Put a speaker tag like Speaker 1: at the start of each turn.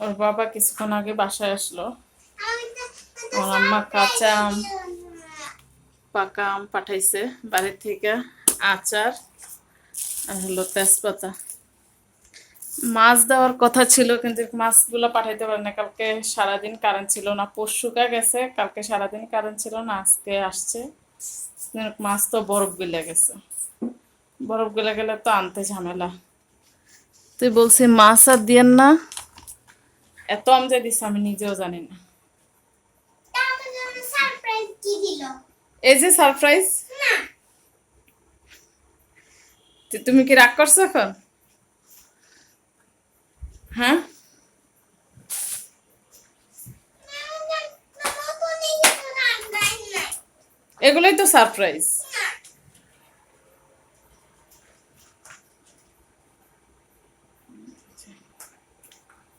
Speaker 1: ওর বাবা কিছুক্ষণ আগে বাসায় আসলো। ওর আম্মা কাঁচা আম, পাকা আম পাঠাইছে বাড়ির থেকে, আচার আর হলো তেজপাতা। মাছ দেওয়ার কথা ছিল কিন্তু মাছগুলো পাঠাইতে পারে না, কালকে সারাদিন কারেন্ট ছিল না, পরশুকা গেছে, কালকে সারাদিন কারেন্ট ছিল না, আজকে আসছে। মাছ তো বরফ গলে গেছে, বরফ গলে গেলে তো আনতে ঝামেলা। তুই বলছি মাছ আর দিয়েন না, এত আম যে দিচ্ছে আমি নিজেও জানি না। এই যে সারপ্রাইজ। তুমি কি রাগ করছো এখন? হ্যাঁ, এগুলোই তো সারপ্রাইজ।